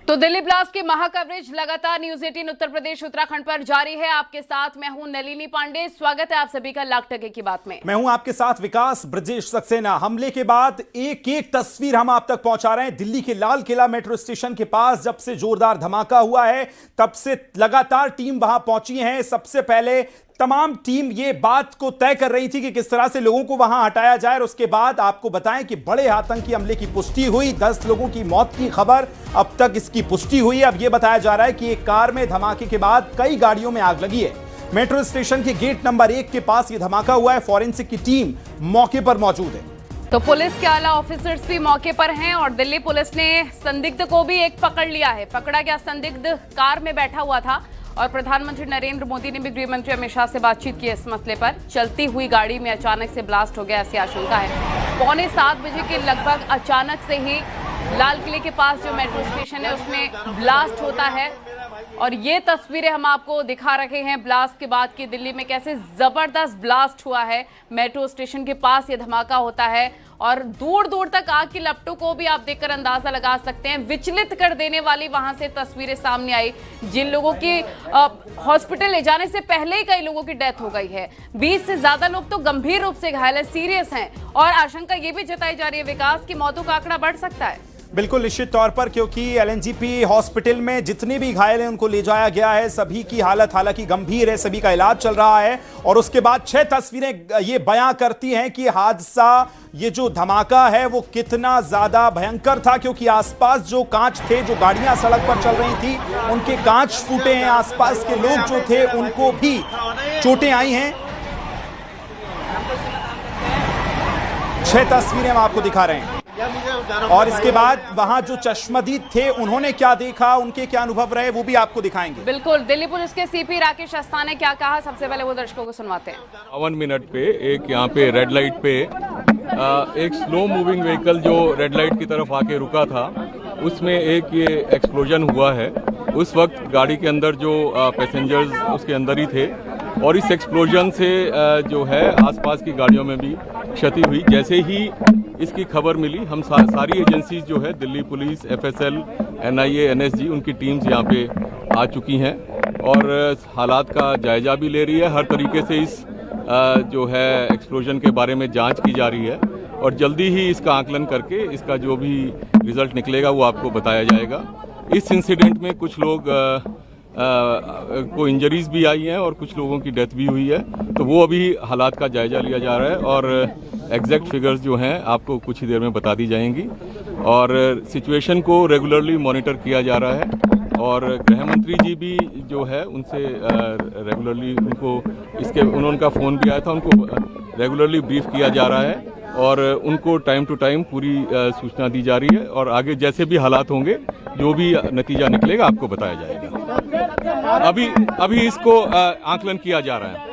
तो दिल्ली ब्लास्ट की महा कवरेज लगातार न्यूज 18 उत्तर प्रदेश उत्तराखंड पर जारी है। आपके साथ मैं हूं नलिनी पांडे। स्वागत है आप सभी का लाख टके की बात में। मैं हूं आपके साथ विकास ब्रजेश सक्सेना। हमले के बाद एक एक तस्वीर हम आप तक पहुंचा रहे हैं। दिल्ली के लाल किला मेट्रो स्टेशन के पास जब से जोरदार धमाका हुआ है तब से लगातार टीम वहां पहुंची है। सबसे पहले तमाम टीम ये बात को तय कर रही थी कि किस तरह से लोगों को वहां हटाया जाए और उसके बाद आपको बताएं कि बड़े आतंकी हमले की पुष्टि हुई। 10 लोगों की मौत की खबर अब तक इसकी पुष्टि हुई है। अब यह बताया जा रहा है कि एक कार में धमाके के बाद कई गाड़ियों में आग लगी है। मेट्रो स्टेशन के गेट नंबर 1 के पास यह धमाका हुआ है। फॉरेंसिक की टीम मौके पर मौजूद है। तो पुलिस के आला ऑफिसर्स भी मौके पर हैं और दिल्ली पुलिस ने संदिग्ध को भी एक पकड़ लिया है। पकड़ा गया संदिग्ध कार में बैठा हुआ था और प्रधानमंत्री नरेंद्र मोदी ने भी गृह मंत्री अमित शाह से बातचीत की इस मसले पर। चलती हुई गाड़ी में अचानक से ब्लास्ट हो गया ऐसी आशंका है। 6:45 बजे के लगभग अचानक से ही लाल किले के पास जो मेट्रो स्टेशन है उसमें ब्लास्ट होता है और ये तस्वीरें हम आपको दिखा रहे हैं ब्लास्ट के बाद की दिल्ली में कैसे जबरदस्त ब्लास्ट हुआ है। मेट्रो स्टेशन के पास ये धमाका होता है और दूर दूर तक आग की लपटों को भी आप देखकर अंदाजा लगा सकते हैं। विचलित कर देने वाली वहां से तस्वीरें सामने आई। जिन लोगों की हॉस्पिटल ले जाने से पहले ही कई लोगों की डेथ हो गई है। 20 से ज्यादा लोग तो गंभीर रूप से घायल है, सीरियस हैं और आशंका ये भी जताई जा रही है विकास की मौतों का आंकड़ा बढ़ सकता है। बिल्कुल निश्चित तौर पर, क्योंकि एलएनजेपी हॉस्पिटल में जितने भी घायल हैं उनको ले जाया गया है। सभी की हालत हालांकि गंभीर है, सभी का इलाज चल रहा है। और उसके बाद 6 तस्वीरें ये बयां करती हैं कि हादसा, ये जो धमाका है वो कितना ज्यादा भयंकर था, क्योंकि आसपास जो कांच थे, जो गाड़ियां सड़क पर चल रही थी उनके कांच फूटे हैं। आसपास के लोग जो थे उनको भी चोटें आई हैं। 6 तस्वीरें हम आपको दिखा रहे हैं और इसके बाद वहां जो चश्मदीद थे उन्होंने क्या देखा, उनके क्या अनुभव रहे, वो भी आपको दिखाएंगे। बिल्कुल, दिल्ली पुलिस के सीपी राकेश अस्थाना ने क्या कहा, सबसे पहले वो दर्शकों को सुनवाते हैं। 52 मिनट पे एक यहाँ पे रेड लाइट पे एक स्लो मूविंग व्हीकल जो रेड लाइट की तरफ आके रुका था उसमें एक ये एक्सप्लोजन हुआ है। उस वक्त गाड़ी के अंदर जो पैसेंजर्स उसके अंदर ही थे और इस एक्सप्लोजन से जो है आसपास की गाड़ियों में भी क्षति हुई। जैसे ही इसकी खबर मिली हम सारी एजेंसीज जो है Delhi police, FSL, NIA, NSG, उनकी टीम्स यहाँ पे आ चुकी हैं और हालात का जायजा भी ले रही है। हर तरीके से इस जो है एक्सप्लोजन के बारे में जांच की जा रही है और जल्दी ही इसका आकलन करके इसका जो भी रिजल्ट निकलेगा वो आपको बताया जाएगा। इस इंसिडेंट में कुछ लोग को इंजरीज भी आई हैं और कुछ लोगों की डेथ भी हुई है, तो वो अभी हालात का जायजा लिया जा रहा है और एग्जैक्ट फिगर्स जो हैं आपको कुछ ही देर में बता दी जाएंगी। और सिचुएशन को रेगुलरली मॉनिटर किया जा रहा है और गृह मंत्री जी भी जो है उनसे रेगुलरली उनका फ़ोन भी आया था, उनको रेगुलरली ब्रीफ किया जा रहा है और उनको टाइम टू टाइम पूरी सूचना दी जा रही है और आगे जैसे भी हालात होंगे जो भी नतीजा निकलेगा आपको बताया जाएगा। अभी इसको आकलन किया जा रहा है।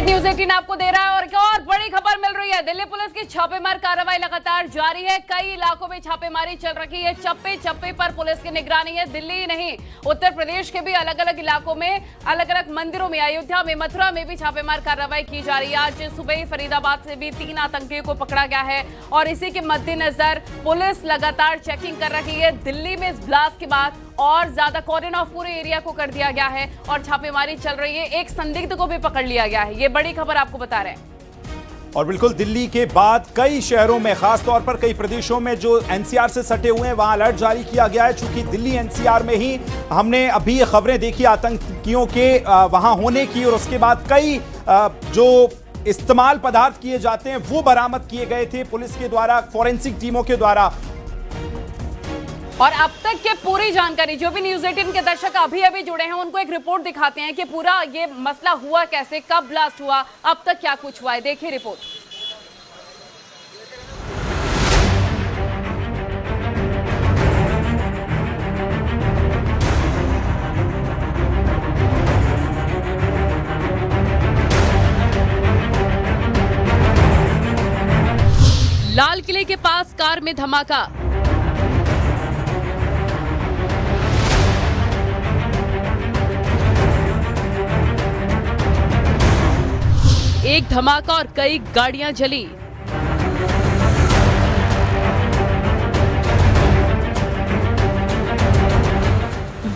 न्यूज 18 आपको दे रहा है और एक और बड़ी खबर मिल रही है। दिल्ली पुलिस की छापेमार कार्रवाई लगातार जारी है। कई इलाकों में छापेमारी चल रही है। चप्पे चप्पे पर पुलिस की निगरानी है। दिल्ली ही नहीं, उत्तर प्रदेश के भी अलग अलग इलाकों में, अलग अलग मंदिरों में, अयोध्या में, मथुरा में भी छापेमार कार्रवाई की जा रही है। आज सुबह फरीदाबाद से भी 3 आतंकियों को पकड़ा गया है और इसी के मद्देनजर पुलिस लगातार चेकिंग कर रही है। दिल्ली में इस ब्लास्ट के बाद और ज्यादा कॉर्डन ऑफ पूरे एरिया को कर दिया गया है और छापेमारी चल रही है। एक संदिग्ध को भी पकड़ लिया गया है। ये बड़ी खबर आपको बता रहे हैं। और बिल्कुल दिल्ली के बाद कई शहरों में, खासतौर पर कई प्रदेशों में जो एनसीआर से सटे हुए हैं वहां अलर्ट जारी किया गया है। चूंकि दिल्ली एनसीआर में ही हमने अभी खबरें देखी आतंकियों के वहां होने की और उसके बाद कई जो इस्तेमाल पदार्थ किए जाते हैं वो बरामद किए गए थे पुलिस के द्वारा, फॉरेंसिक टीमों के द्वारा। और अब तक के पूरी जानकारी जो भी न्यूज 18 के दर्शक अभी जुड़े हैं उनको एक रिपोर्ट दिखाते हैं कि पूरा ये मसला हुआ कैसे, कब ब्लास्ट हुआ, अब तक क्या कुछ हुआ है। देखिए रिपोर्ट। लाल किले के पास कार में धमाका। एक धमाका और कई गाड़ियां जली।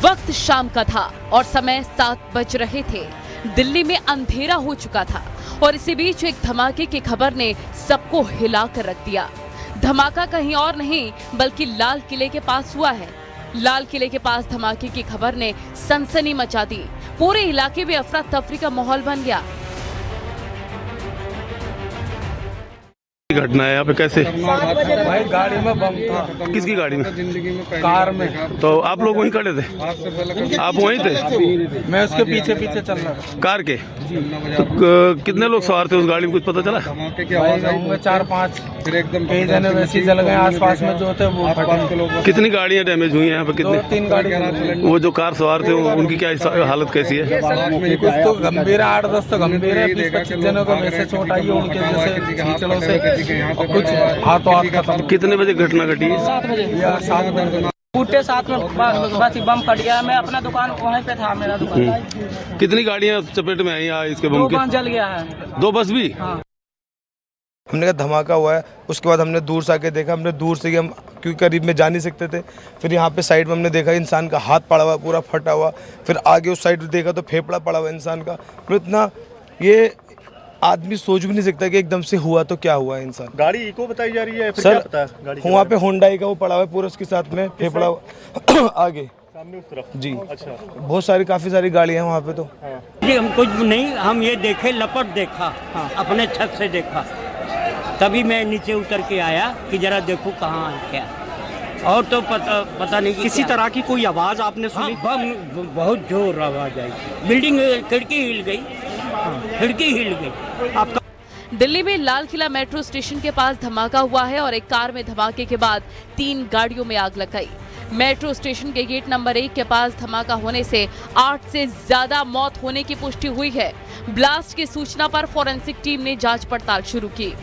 वक्त शाम का था और समय 7 बज रहे थे। दिल्ली में अंधेरा हो चुका था और इसी बीच एक धमाके की खबर ने सबको हिला कर रख दिया। धमाका कहीं और नहीं बल्कि लाल किले के पास हुआ है। लाल किले के पास धमाके की खबर ने सनसनी मचा दी। पूरे इलाके में अफरा तफरी का माहौल बन गया। घटना है यहाँ पे कैसे? भाई गाड़ी में बम था। किसकी गाड़ी में? कार में। तो आप लोग वहीं खड़े थे? आप वहीं थे? मैं उसके पीछे पीछे चल रहा था। कार के? तो कितने लोग सवार थे उस गाड़ी में, कुछ पता चला? भाई होंगे 4-5, कई जने वैसे जल गए आसपास में जो थे वो फटे। कितनी गाड़ियाँ डैमेज हुई हैं यहाँ पे? कितनी? 2-3 गाड़ी। वो जो कार सवार थे उनकी क्या हालत कैसी है? कुछ तो गंभीर है, 8-10 तो गंभीर है, 20-25 जनों को वैसे चोट आई है उनके जैसे खींचड़ों से, और कुछ हाथों हाथ खत्म। कितने बजे घटना घटी? 7 बजे। फूटे साथ में बस बम फट गया। मैं अपना दुकान वहीं पे था, मेरा दुकान। कितनी गाड़ियाँ चपेट में आई यहाँ इसके बम 2 के? बस जल गया है। 2 बस भी? हाँ। हमने कहा धमाका हुआ है, उसके बाद हमने दूर से आके देखा। हमने दूर से हम क्योंकि करीब में जा नहीं सकते थे, फिर यहाँ पे साइड में हमने देखा इंसान का हाथ पड़ा हुआ पूरा फटा हुआ। फिर आगे उस साइड देखा तो फेफड़ा पड़ा हुआ इंसान का। फिर इतना ये आदमी सोच भी नहीं सकता कि एकदम से हुआ तो क्या हुआ इंसान। गाड़ी इको बताई जा रही है फिर सर, क्या पता है गाड़ी? वहाँ पे होंडाई का वो पड़ा हुआ है पूरा, उसके साथ में फेफड़ा आगे सामने उस तरफ जी। अच्छा, बहुत सारी काफी सारी गाड़ियाँ हैं वहाँ पे। तो जी हम कुछ नहीं, हम ये देखे लपट देखा, अपने छत से देखा, तभी मैं नीचे उतर के आया कि जरा देखूं कहाँ है क्या, और तो पता नहीं किसी तरह की कोई आवाज आपने सुनी? बम बहुत जोर आवाज आई, बिल्डिंग खिड़की हिल गई, खिड़की हिल गई। आपका दिल्ली में लाल किला मेट्रो स्टेशन के पास धमाका हुआ है और एक कार में धमाके के बाद 3 गाड़ियों में आग लग गई। मेट्रो स्टेशन के गेट नंबर 1 के पास धमाका होने से 8 से ज्यादा मौत होने की पुष्टि हुई है। ब्लास्ट की सूचना पर फोरेंसिक टीम ने जांच पड़ताल शुरू की।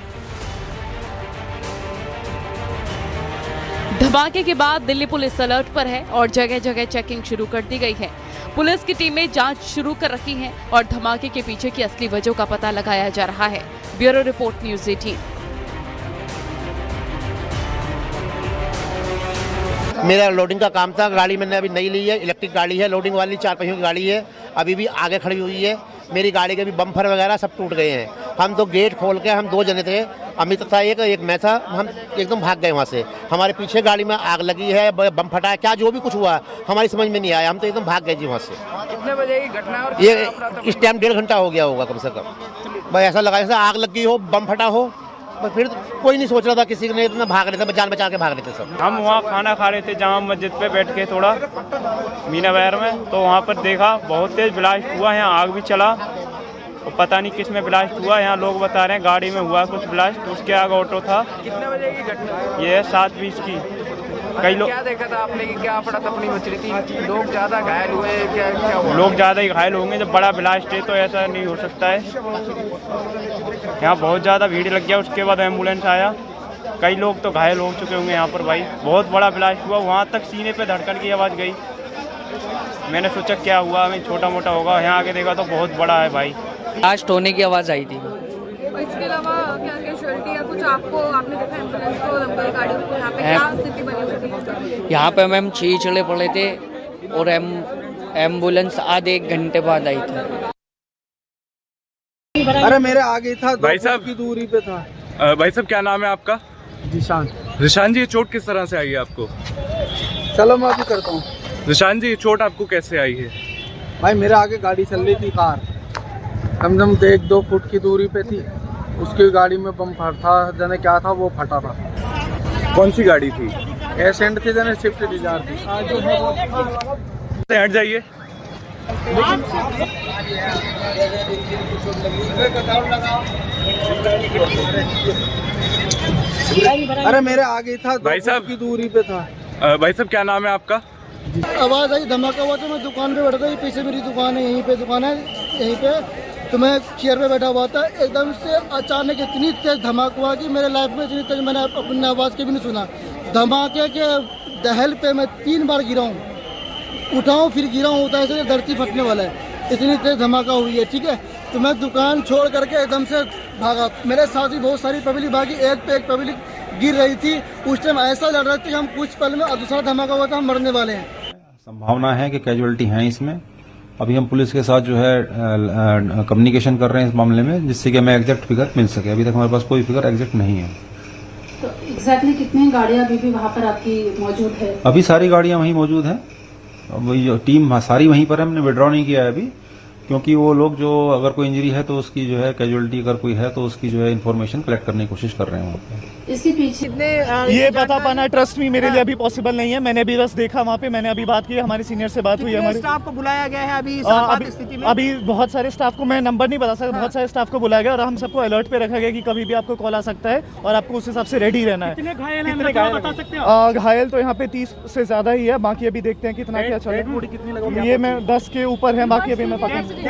धमाके के बाद दिल्ली पुलिस अलर्ट पर है और जगह जगह चेकिंग शुरू कर दी गई है। पुलिस की टीमें जांच शुरू कर रखी हैं और धमाके के पीछे की असली वजह का पता लगाया जा रहा है। Bureau report news 18। मेरा लोडिंग का काम था, गाड़ी मैंने अभी नई ली है, इलेक्ट्रिक गाड़ी है, लोडिंग वाली 4 पहियों की गाड़ी है, अभी भी आगे खड़ी हुई है। मेरी गाड़ी के भी बम्पर वगैरह सब टूट गए हैं। हम तो गेट खोल के, हम 2 जने थे, अमित था एक मैं था, हम एकदम भाग गए वहाँ से। हमारे पीछे गाड़ी में आग लगी है, बम फटा है, क्या जो भी कुछ हुआ हमारी समझ में नहीं आया, हम तो एकदम भाग गए जी वहाँ से। कितने बजे की घटना है? ये इस टाइम 1.5 घंटा हो गया होगा कम से कम। भाई ऐसा लगा जैसे आग लगी हो, बम फटा हो, पर फिर कोई नहीं सोच रहा था, किसी ने इतना भाग रहे थे, जान बचा के भाग रहे थे सब। हम वहाँ खाना खा रहे थे जामा मस्जिद पे बैठ के थोड़ा मीना बाजार में, तो वहाँ पर देखा बहुत तेज ब्लास्ट हुआ, यहाँ आग भी चला और पता नहीं किस में ब्लास्ट हुआ। यहाँ लोग बता रहे हैं गाड़ी में हुआ कुछ ब्लास्ट, उसके आगे ऑटो था। कितने बजे की घटना? ये 7:20 की। कई लोग क्या देखा था आपने कि क्या फटा तपनी मच रही थी? लोग ज्यादा घायल हुए, क्या हुआ? लोग ज़्यादा ही घायल होंगे, जब बड़ा ब्लास्ट है तो ऐसा नहीं हो सकता है। यहाँ बहुत ज़्यादा भीड़ लग गया, उसके बाद एम्बुलेंस आया, कई लोग तो घायल हो चुके होंगे यहाँ पर। भाई बहुत बड़ा ब्लास्ट हुआ, वहाँ तक सीने पे धड़कन की आवाज़ गई। मैंने सोचा क्या हुआ, हमें छोटा मोटा होगा, यहाँ आके देखा तो बहुत बड़ा है भाई। ब्लास्ट होने की आवाज़ आई थी। इसके अलावा क्या कैजुअलिटी या कुछ आपने देखा एम्बुलेंस को, दमकल गाड़ियों को, यहाँ पे क्या स्थिति बनी हुई थी? यहाँ पे मैम छीछड़े पड़े थे और एम्बुलेंस आधे 1 घंटे बाद आई थी। अरे मेरे आगे था, 2 भाई साहब फुट की दूरी पे था। भाई साहब क्या नाम है आपका? जिशान। रिशान जी, ये चोट किस तरह से आई है आपको? चलो मैं अभी करता हूँ। रिशान जी, ये चोट आपको कैसे आई है? भाई मेरे आगे गाड़ी चल रही थी, कार कम से कम 1-2 फुट की दूरी पे थी, उसकी गाड़ी में बम फटा जाने क्या था वो फटा था। कौन सी गाड़ी थी? एसेंट थी जाने, स्विफ्ट डिजायर थी। हट जाइए। अरे मेरे आगे था, 2 भाई साहब फुट की दूरी पे था। भाई साहब क्या नाम है आपका? आवाज़ आई, धमाका हुआ तो मैं दुकान पे बैठ गई, पीछे मेरी दुकान है, यहीं पे दुकान है, यहीं पे तो मैं चेयर पे बैठा हुआ था। एकदम से अचानक इतनी तेज धमाका हुआ कि मेरे लाइफ में इतनी तेज मैंने अपनी आवाज़ के भी नहीं सुना। धमाके के दहल पे मैं 3 बार गिरा हूँ, उठाऊँ फिर गिरा हूँ, होता है धरती फटने वाला है, इतनी तेज धमाका हुई है। ठीक है, तो मैं दुकान छोड़ करके एकदम से भागा। मेरे साथ भी बहुत सारी पब्लिक भागी, एक पे एक पब्लिक गिर रही थी। उस टाइम ऐसा लग रहा था कि हम कुछ पल में दूसरा धमाका हुआ था, हम मरने वाले हैं। संभावना है कि कैजुअलिटी हैं इसमें। अभी हम पुलिस के साथ जो है कम्युनिकेशन कर रहे हैं इस मामले में, जिससे कि हमें एग्जैक्ट फिगर मिल सके। अभी तक हमारे पास कोई फिगर एग्जैक्ट नहीं है। तो एग्जैक्टली कितनी गाड़ियां अभी भी वहाँ पर आपकी मौजूद है? अभी सारी गाड़ियां वहीं मौजूद हैं। वही टीम सारी वहीं पर है, हमने विड्रॉ नहीं किया है अभी, क्योंकि वो लोग जो अगर कोई इंजरी है तो उसकी जो है कैजुअलिटी अगर कोई है तो उसकी जो है इन्फॉर्मेशन कलेक्ट करने की कोशिश कर रहे हैं वहाँ पे। इसके पीछे ये बता पाना ट्रस्ट में मेरे लिए अभी पॉसिबल नहीं है। मैंने अभी बस देखा वहाँ पे, मैंने अभी बात की, हमारे सीनियर से बात हुई है। हमारे स्टाफ को बुलाया गया है अभी स्थिति में? अभी बहुत सारे स्टाफ को मैं नंबर नहीं बता सकता, बहुत सारे स्टाफ को बुलाया गया और हम सबको अलर्ट पे रखा गया कि कभी भी आपको कॉल आ सकता है और आपको उस हिसाब से रेडी रहना है। कितने घायल हैं बता सकते हैं? घायल तो यहाँ पे 30 से ज्यादा ही है, बाकी अभी देखते हैं कितना क्या चल रहा है। ये मैं 10 के ऊपर है, बाकी अभी मैं पता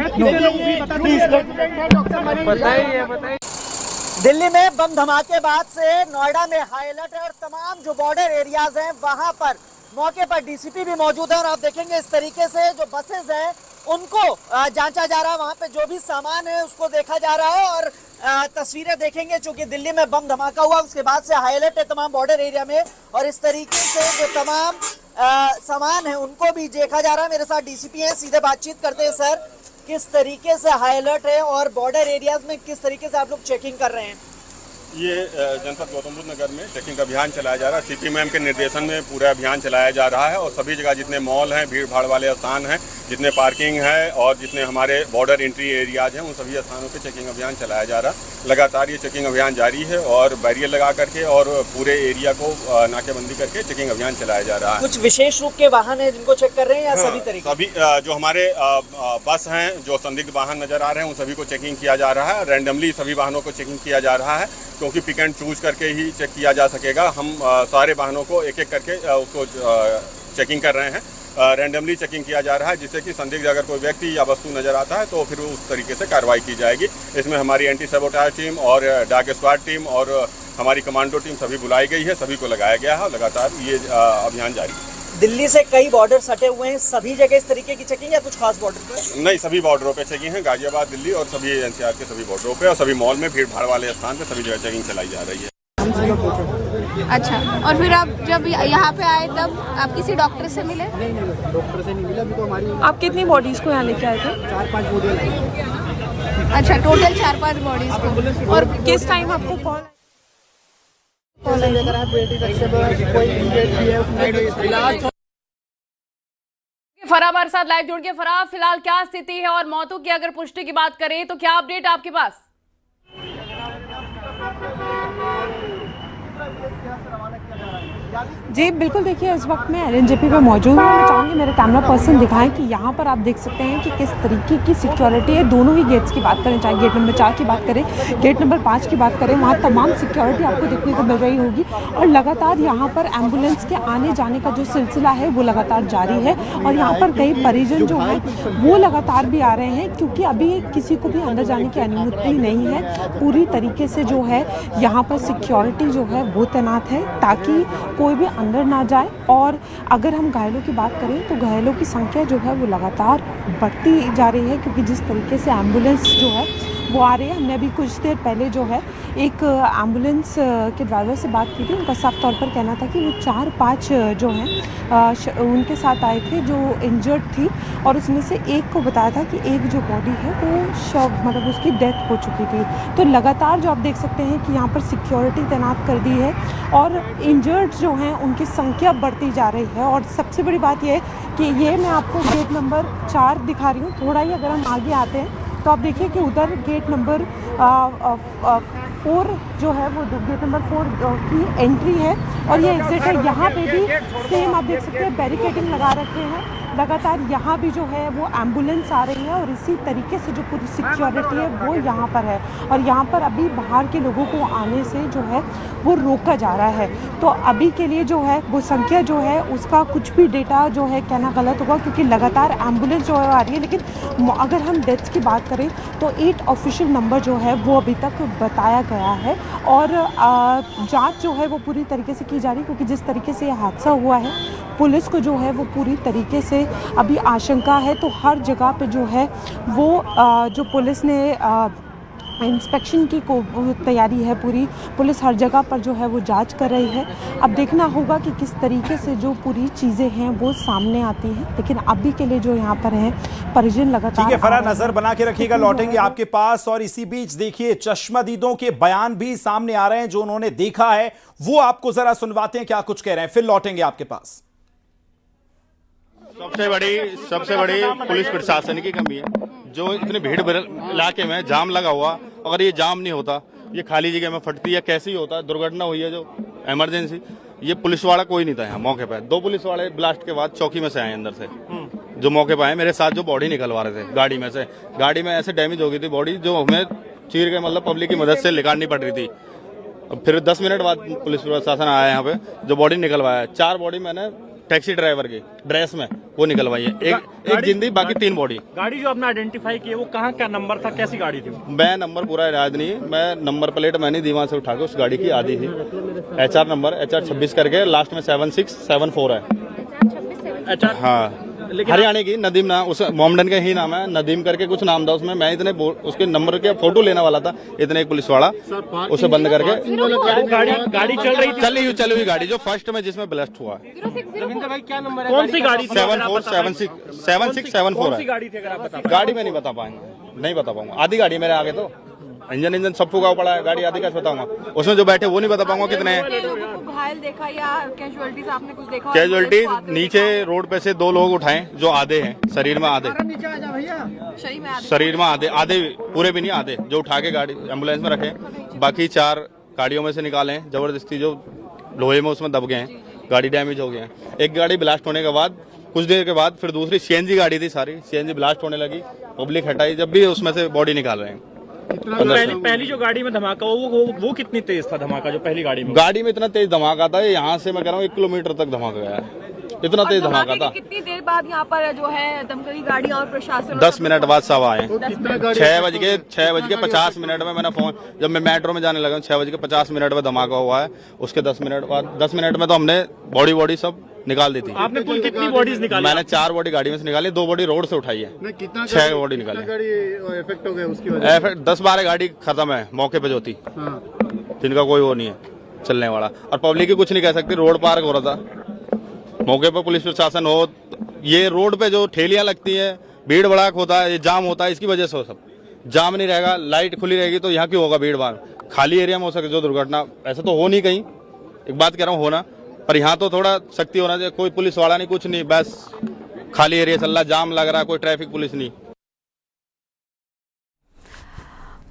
दिल्ली में बम धमाके बाद से नोएडा में हाई अलर्ट है और तमाम जो बॉर्डर एरियाज हैं वहां पर मौके पर डीसीपी भी मौजूद है और आप देखेंगे इस तरीके से जो बसेज हैं उनको जांचा जा रहा है, वहां पे जो भी सामान है उसको देखा जा रहा है और तस्वीरें देखेंगे। चूंकि दिल्ली में बम धमाका हुआ उसके बाद से हाई अलर्ट है तमाम बॉर्डर एरिया में और इस तरीके से जो तमाम सामान है उनको भी देखा जा रहा है। मेरे साथ डीसीपी हैं, सीधे बातचीत करते हैं। सर, किस तरीके से हाई अलर्ट है और बॉर्डर एरियाज में किस तरीके से आप लोग चेकिंग कर रहे हैं? ये जनपद गौतम बुद्ध नगर में चेकिंग अभियान चलाया जा रहा है। सीपी मैम के निर्देशन में पूरा अभियान चलाया जा रहा है और सभी जगह जितने मॉल हैं, भीड़ भाड़ वाले स्थान हैं, जितने पार्किंग है और जितने हमारे बॉर्डर एंट्री एरियाज हैं, उन सभी स्थानों पे चेकिंग अभियान चलाया जा रहा है। लगातार ये चेकिंग अभियान जारी है और बैरियर लगा करके और पूरे एरिया को नाकेबंदी करके चेकिंग अभियान चलाया जा रहा है। कुछ विशेष रूप के वाहन है जिनको चेक कर रहे हैं या सभी तरीके? सभी जो हमारे बस हैं, जो संदिग्ध वाहन नजर आ रहे हैं, उन सभी को चेकिंग किया जा रहा है। रैंडमली सभी वाहनों को चेकिंग किया जा रहा है क्योंकि पिक एंड चूज करके ही चेक किया जा सकेगा। हम सारे वाहनों को एक एक करके उसको चेकिंग कर रहे हैं। रैंडमली चेकिंग किया जा रहा है जिससे कि संदिग्ध अगर कोई व्यक्ति या वस्तु नजर आता है तो फिर उस तरीके से कार्रवाई की जाएगी। इसमें हमारी एंटी सबोटाज टीम और डाग स्क्वाड टीम और हमारी कमांडो टीम सभी बुलाई गई है, सभी को लगाया गया है। लगातार ये अभियान जारी है। दिल्ली से कई बॉर्डर सटे हुए हैं, सभी जगह इस तरीके की चेकिंग या कुछ खास बॉर्डर पे? नहीं, सभी बॉर्डरों पे चेकिंग है। गाजियाबाद, दिल्ली और सभी एनसीआर के सभी बॉर्डरों पे और सभी मॉल में भीड़ भाड़ वाले स्थान पे सभी जगह चेकिंग चलाई जा रही है। अच्छा, और फिर आप जब यहाँ पे आए तब आप किसी डॉक्टर से मिले? नहीं, डॉक्टर से नहीं मिला। अभी तो हमारी आप कितनी बॉडीज को यहाँ लेके आए थे? 4-5 बॉडी। अच्छा, टोटल 4-5 बॉडीज को। और किस टाइम आपको कॉल? फरा हमारे साथ लाइव जुड़ के। फरा, फिलहाल क्या स्थिति है और मौतों की अगर पुष्टि की बात करें तो क्या अपडेट आपके पास? जी बिल्कुल, देखिए इस वक्त मैं एलएनजेपी पे मौजूद हूँ। मैं चाहूँगी मेरे कैमरा पर्सन दिखाएं कि यहाँ पर आप देख सकते हैं कि किस तरीके की सिक्योरिटी है। दोनों ही गेट्स की बात करें, चाहे गेट नंबर 4 की बात करें, गेट नंबर 5 की बात करें, वहाँ तमाम सिक्योरिटी आपको देखने को मिल रही होगी। और लगातार यहाँ पर एम्बुलेंस के आने जाने का जो सिलसिला है वो लगातार जारी है और यहाँ पर कई परिजन जो है वो लगातार भी आ रहे हैं क्योंकि अभी किसी को भी अंदर जाने की अनुमति नहीं है। पूरी तरीके से जो है यहाँ पर सिक्योरिटी जो है वो तैनात है ताकि कोई भी अंदर ना जाए। और अगर हम घायलों की बात करें तो घायलों की संख्या जो है वो लगातार बढ़ती जा रही है क्योंकि जिस तरीके से एम्बुलेंस जो है वो आ रही है। हमने अभी कुछ देर पहले जो है एक एम्बुलेंस के ड्राइवर से बात की थी। उनका साफ तौर पर कहना था कि वो 4-5 जो हैं उनके साथ आए थे जो इंजर्ड थी और उसमें से एक को बताया था कि एक जो बॉडी है वो मतलब उसकी डेथ हो चुकी थी। तो लगातार जो आप देख सकते हैं कि यहाँ पर सिक्योरिटी तैनात कर दी है और इंजर्ड जो हैं उनकी संख्या बढ़ती जा रही है। और सबसे बड़ी बात यह है कि ये मैं आपको गेट नंबर 4 दिखा रही हूँ। थोड़ा ही अगर हम आगे आते हैं तो आप देखिए कि उधर गेट नंबर 4 जो है वो गेट नंबर 4 की एंट्री है और ये एग्जिट है। यहाँ पे भी सेम आप देख सकते हैं बैरिकेडिंग लगा रखे हैं। लगातार यहाँ भी जो है वो एम्बुलेंस आ रही है और इसी तरीके से जो पूरी सिक्योरिटी है वो यहाँ पर है और यहाँ पर अभी बाहर के लोगों को आने से जो है वो रोका जा रहा है। तो अभी के लिए जो है वो संख्या जो है उसका कुछ भी डेटा जो है कहना गलत होगा क्योंकि लगातार एम्बुलेंस जो है आ रही है। लेकिन अगर हम डेथ्स की बात करें तो 8 ऑफिशियल नंबर जो है वो अभी तक बताया गया है और जाँच जो है वो पूरी तरीके से की जा रही है क्योंकि जिस तरीके से यह हादसा हुआ है पुलिस को जो है वो पूरी तरीके से अभी आशंका है। तो हर जगह पे जो है वो जो पुलिस ने इंस्पेक्शन की तैयारी है पूरी। पुलिस हर जगह पर जो है वो जांच कर रही है। अब देखना होगा कि किस तरीके से जो पूरी चीज़ें हैं वो सामने आती हैं, लेकिन अभी के लिए जो यहाँ पर है परिजन लगातार। ठीक है फराह, नजर बना के रखिएगा, लौटेंगे आपके पास। और इसी बीच देखिए चश्मदीदों के बयान भी सामने आ रहे हैं, जो उन्होंने देखा है वो आपको जरा सुनवाते हैं क्या कुछ कह रहे हैं, फिर लौटेंगे आपके पास। सबसे बड़ी पुलिस प्रशासन की कमी है। जो इतने भीड़ इलाके में जाम लगा हुआ, अगर ये जाम नहीं होता, ये खाली जगह में फटती है, कैसे ही होता, दुर्घटना हुई है जो इमरजेंसी, ये पुलिस वाला कोई नहीं था यहाँ मौके पर। 2 पुलिस वाले ब्लास्ट के बाद चौकी में से आए अंदर से, जो मौके पर आए मेरे साथ, जो बॉडी निकलवा रहे थे गाड़ी में से। गाड़ी में ऐसे डैमेज हो गई थी बॉडी, जो हमें चीर के मतलब पब्लिक की मदद से निकालनी पड़ रही थी। फिर 10 मिनट बाद पुलिस प्रशासन आया यहाँ पे, जो बॉडी निकलवाया। 4 बॉडी मैंने टैक्सी ड्राइवर की ड्रेस में वो निकलवाई है, एक जिंदी, बाकी 3 बॉडी। गाड़ी जो आपने आइडेंटिफाई की है वो कहाँ, क्या नंबर था, कैसी गाड़ी थी? मैं नंबर पूरा याद नहीं, मैं नंबर प्लेट मैंने दीवार से उठा के उस गाड़ी की आधी थी। HR नंबर HR 26 करके लास्ट में 7674 है। हाँ, हरियाणा की नदीम नाम, उस मोमडन का ही नाम है, नदीम करके कुछ नाम था उसमें। मैं इतने उसके नंबर के फोटो लेने वाला था, इतने एक पुलिस वाला उसे बंद करके गाड़ी चली हुई गाड़ी जो फर्स्ट में जिसमें ब्लास्ट हुआ। कौन सी गाड़ी? 7674 है। गाड़ी में नहीं बता पाऊंगा, आधी गाड़ी मेरे आगे, तो इंजन सब फूका पड़ा है, गाड़ी आधी कैसे बताऊंगा। उसमें जो बैठे वो नहीं बता पाऊंगा कितने हैं। घायल देखा या कैजुअलिटीज आपने कुछ देखा? कैजुअलिटी नीचे रोड पे से 2 लोग उठाए, जो आधे हैं शरीर में, आधे पूरे भी नहीं, आधे जो उठा के गाड़ी एम्बुलेंस में रखे। बाकी 4 गाड़ियों में से निकाले जबरदस्ती, जो लोहे में उसमें दब गए हैं, गाड़ी डैमेज हो गए हैं। एक गाड़ी ब्लास्ट होने के बाद कुछ देर के बाद फिर दूसरी CNG गाड़ी थी, सारी CNG ब्लास्ट होने लगी, पब्लिक हटाई, जब भी उसमें से बॉडी निकाल रहे हैं। पहली जो गाड़ी में धमाका वो कितनी तेज था धमाका? जो पहली गाड़ी में इतना तेज धमाका था, यहाँ से मैं कह रहा हूँ 1 किलोमीटर तक धमाका गया है, इतना तेज धमाका था। कितनी देर बाद यहाँ पर जो है दमकल गाड़ी और प्रशासन? 10 मिनट बाद सब आए। 6:50 में मैंने फोन, जब मैं मेट्रो में जाने लगा 6:50 में धमाका हुआ है। उसके 10 मिनट बाद 10 मिनट में तो हमने बॉडी सब निकाल दी थी। आपने कुल कितनी बॉडीज निकाली? मैंने 4 बॉडी गाड़ी में से निकाली, 2 बॉडी रोड से उठाई है। 6 बॉडी निकाली। इफेक्ट हो गया उसकी वजह से? 10-12 गाड़ी खत्म है मौके पे जो थी, जिनका कोई वो नहीं है चलने वाला। और पब्लिक की कुछ नहीं कह सकती, रोड पार्क हो रहा था, मौके पर पुलिस प्रशासन हो। ये रोड पे जो ठेलियां लगती है, भीड़ भड़ाक होता है, ये जाम होता है, इसकी वजह से हो सब। जाम नहीं रहेगा, लाइट खुली रहेगी तो यहाँ क्यों होगा भीड़ भाड़? खाली एरिया में हो सके जो दुर्घटना, ऐसा तो हो नहीं कहीं, एक बात कह रहा हूँ होना, पर यहाँ तो थोड़ा सख्ती होना चाहिए। कोई पुलिस वाला नहीं, कुछ नहीं, बस खाली एरिया चल रहा, जाम लग रहा, कोई ट्रैफिक पुलिस नहीं।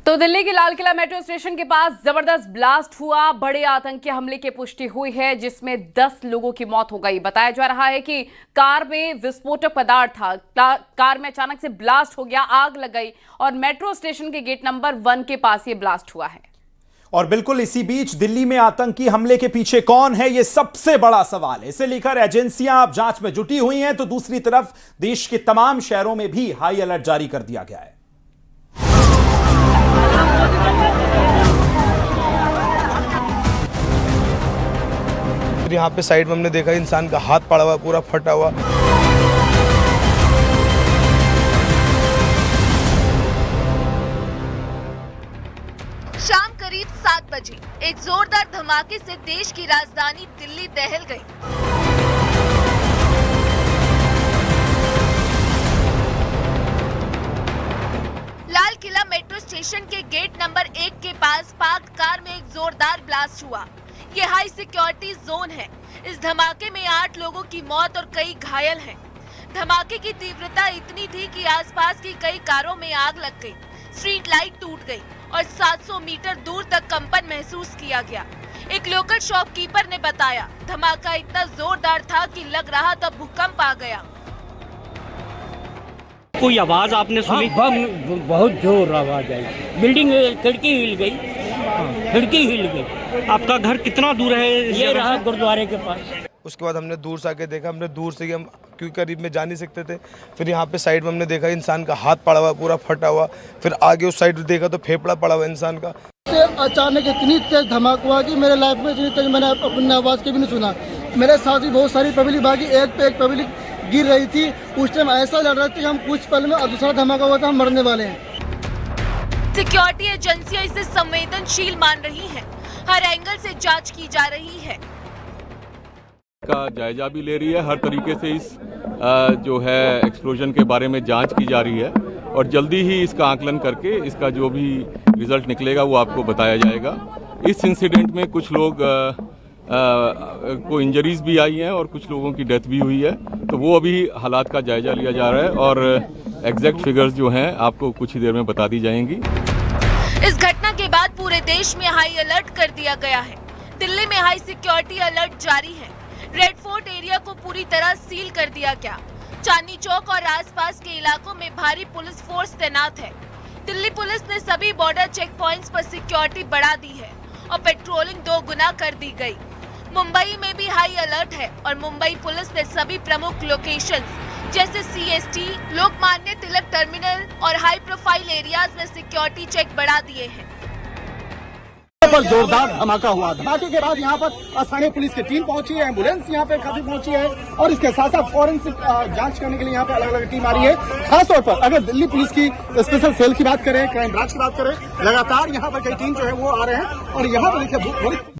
तो दिल्ली के लाल किला मेट्रो स्टेशन के पास जबरदस्त ब्लास्ट हुआ, बड़े आतंकी हमले की पुष्टि हुई है, जिसमें 10 लोगों की मौत हो गई। बताया जा रहा है कि कार में विस्फोटक पदार्थ था, कार में अचानक से ब्लास्ट हो गया, आग लग गई और मेट्रो स्टेशन के गेट नंबर 1 के पास ये ब्लास्ट हुआ है। और बिल्कुल इसी बीच दिल्ली में आतंकी हमले के पीछे कौन है, यह सबसे बड़ा सवाल है। इसे लेकर एजेंसियां अब जांच में जुटी हुई हैं, तो दूसरी तरफ देश के तमाम शहरों में भी हाई अलर्ट जारी कर दिया गया है। यहाँ पे साइड में हमने देखा इंसान का हाथ पड़ा हुआ, पूरा फटा हुआ। शाम करीब 7 बजे एक जोरदार धमाके से देश की राजधानी दिल्ली दहल गई। लाल किला मेट्रो स्टेशन के गेट नंबर 1 के पास पार्क कार में एक जोरदार ब्लास्ट हुआ। ये हाई सिक्योरिटी जोन है। इस धमाके में 8 लोगों की मौत और कई घायल हैं। धमाके की तीव्रता इतनी थी कि आसपास की कई कारों में आग लग गई, स्ट्रीट लाइट टूट गई और 700 मीटर दूर तक कंपन महसूस किया गया। एक लोकल शॉपकीपर ने बताया, धमाका इतना जोरदार था कि लग रहा था भूकंप आ गया। कोई आवाज आपने सुनी? बहुत जोर आवाज आई, बिल्डिंग खिड़की हिल गई, खिड़की हिल गई। आपका घर कितना दूर है? ये रहा गुरुद्वारे के पास। उसके बाद हमने दूर से आके देखा, हमने दूर से हम क्योंकि करीब में जा नहीं सकते थे। फिर यहाँ पे साइड में हमने देखा इंसान का हाथ पड़ा हुआ, पूरा फटा हुआ। फिर आगे उस साइड देखा तो फेफड़ा पड़ा हुआ इंसान का। अचानक इतनी तेज धमाका हुआ कि मेरे लाइफ में इतनी तेज मैंने अपनी आवाज़ के भी नहीं सुना। मेरे साथ भी बहुत सारी पब्लिक भागी, एक पे एक पब्लिक गिर रही थी। उस टाइम ऐसा लग रहा था कि हम कुछ पल में दूसरा धमाका हुआ था, हम मरने वाले हैं। सिक्योरिटी एजेंसियां इसे संवेदनशील मान रही हैं। हर एंगल से जांच की जा रही है। का जायजा भी ले रही है। हर तरीके से इस जो है एक्सप्लोजन के बारे में जांच की जा रही है और जल्दी ही इसका आकलन करके इसका जो भी रिजल्ट निकलेगा वो आपको बताया जाएगा। इस इंसिडेंट में कुछ लोग को इंजरीज भी आई हैं और कुछ लोगों की डेथ भी हुई है, तो वो अभी हालात का जायजा लिया जा रहा है और एग्जैक्ट फिगर्स जो हैं आपको कुछ ही देर में बता दी जाएंगी। इस घटना के बाद पूरे देश में हाई अलर्ट कर दिया गया है। दिल्ली में हाई सिक्योरिटी अलर्ट जारी है। रेड फोर्ट एरिया को पूरी तरह सील कर दिया गया। चांदनी चौक और आसपास के इलाकों में भारी पुलिस फोर्स तैनात है। दिल्ली पुलिस ने सभी बॉर्डर चेक पॉइंट्स पर सिक्योरिटी बढ़ा दी है और पेट्रोलिंग 2 गुना कर दी गई। मुंबई में भी हाई अलर्ट है और मुंबई पुलिस ने सभी प्रमुख लोकेशंस जैसे CST, लोकमान्य तिलक टर्मिनल और हाई प्रोफाइल एरियाज में सिक्योरिटी चेक बढ़ा दिए हैं। पर जोरदार धमाका हुआ। धमाके के बाद यहाँ पर स्थानीय पुलिस की टीम पहुंची है, एम्बुलेंस यहाँ पे काफी पहुंची है और इसके साथ साथ फॉरेंसिक जांच करने के लिए यहाँ पे अलग अलग टीम आ रही है। खासतौर पर अगर दिल्ली पुलिस की स्पेशल सेल की बात करें, क्राइम ब्रांच की बात करें, लगातार यहाँ पर कई टीम जो है वो आ रहे हैं और यहाँ पर देखिए